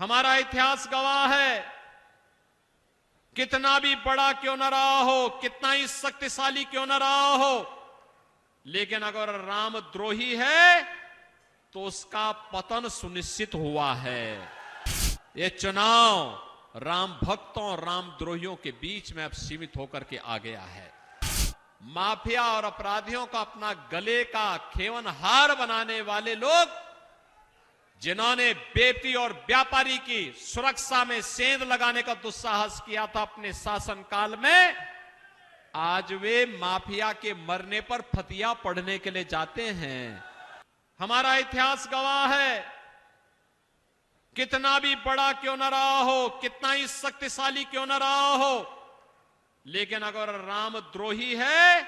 हमारा इतिहास गवाह है, कितना भी बड़ा क्यों न रहा हो, कितना ही शक्तिशाली क्यों न रहा हो, लेकिन अगर रामद्रोही है तो उसका पतन सुनिश्चित हुआ है। ये चुनाव राम भक्तों और रामद्रोहियों के बीच में अब सीमित होकर के आ गया है। माफिया और अपराधियों का अपना गले का खेवन हार बनाने वाले लोग, जिन्होंने बेटी और व्यापारी की सुरक्षा में सेंध लगाने का दुस्साहस किया था अपने शासनकाल में, आज वे माफिया के मरने पर फतिया पढ़ने के लिए जाते हैं। हमारा इतिहास गवाह है, कितना भी बड़ा क्यों न रहा हो, कितना ही शक्तिशाली क्यों न रहा हो, लेकिन अगर रामद्रोही है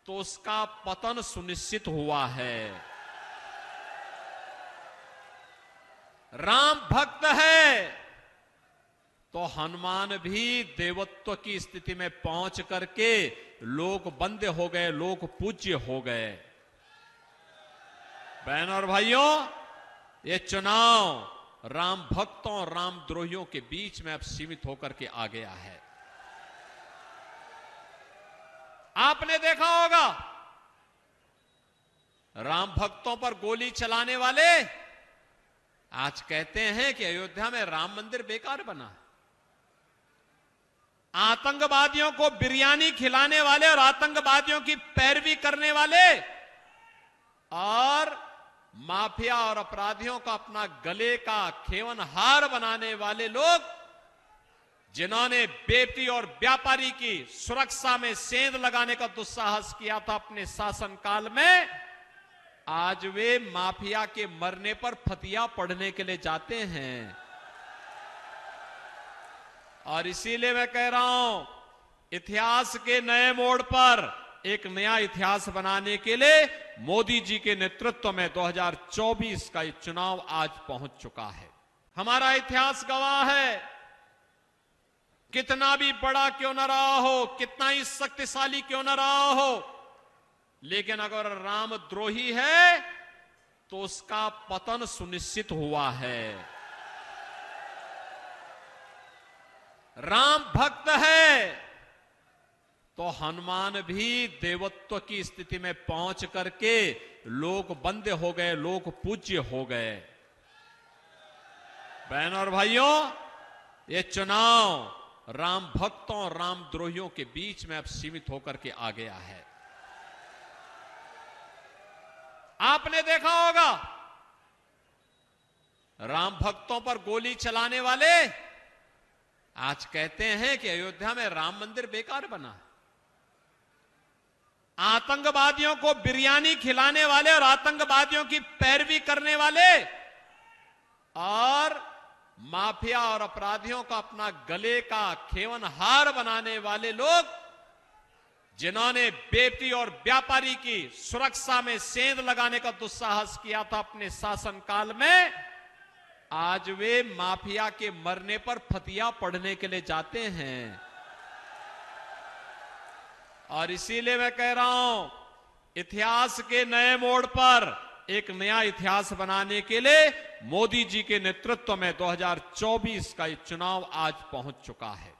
तो उसका पतन सुनिश्चित हुआ है। राम भक्त है तो हनुमान भी देवत्व की स्थिति में पहुंच करके लोक बंदे हो गए, लोक पूज्य हो गए। बहनों और भाइयों, ये चुनाव राम भक्तों और रामद्रोहियों के बीच में अब सीमित होकर के आ गया है। आपने देखा होगा, राम भक्तों पर गोली चलाने वाले आज कहते हैं कि अयोध्या में राम मंदिर बेकार बना। आतंकवादियों को बिरयानी खिलाने वाले और आतंकवादियों की पैरवी करने वाले और माफिया और अपराधियों का अपना गले का खेवन हार बनाने वाले लोग, जिन्होंने बेटी और व्यापारी की सुरक्षा में सेंध लगाने का दुस्साहस किया था अपने शासनकाल में, आज वे माफिया के मरने पर फतिया पढ़ने के लिए जाते हैं। और इसीलिए मैं कह रहा हूं, इतिहास के नए मोड़ पर एक नया इतिहास बनाने के लिए मोदी जी के नेतृत्व में 2024 का ये चुनाव आज पहुंच चुका है। हमारा इतिहास गवाह है, कितना भी बड़ा क्यों न रहा हो, कितना ही शक्तिशाली क्यों न रहा हो, लेकिन अगर रामद्रोही है तो उसका पतन सुनिश्चित हुआ है। राम भक्त है तो हनुमान भी देवत्व की स्थिति में पहुंच करके लोक बंदे हो गए, लोक पूज्य हो गए। बहनों और भाइयों, ये चुनाव राम भक्तों और रामद्रोहियों के बीच में अब सीमित होकर के आ गया है। आपने देखा होगा, राम भक्तों पर गोली चलाने वाले आज कहते हैं कि अयोध्या में राम मंदिर बेकार बना। आतंकवादियों को बिरयानी खिलाने वाले और आतंकवादियों की पैरवी करने वाले और माफिया और अपराधियों का अपना गले का खेवन हार बनाने वाले लोग, जिन्होंने बेटी और व्यापारी की सुरक्षा में सेंध लगाने का दुस्साहस किया था अपने शासनकाल में, आज वे माफिया के मरने पर फतिया पढ़ने के लिए जाते हैं। और इसीलिए मैं कह रहा हूं, इतिहास के नए मोड़ पर एक नया इतिहास बनाने के लिए मोदी जी के नेतृत्व में 2024 का ये चुनाव आज पहुंच चुका है।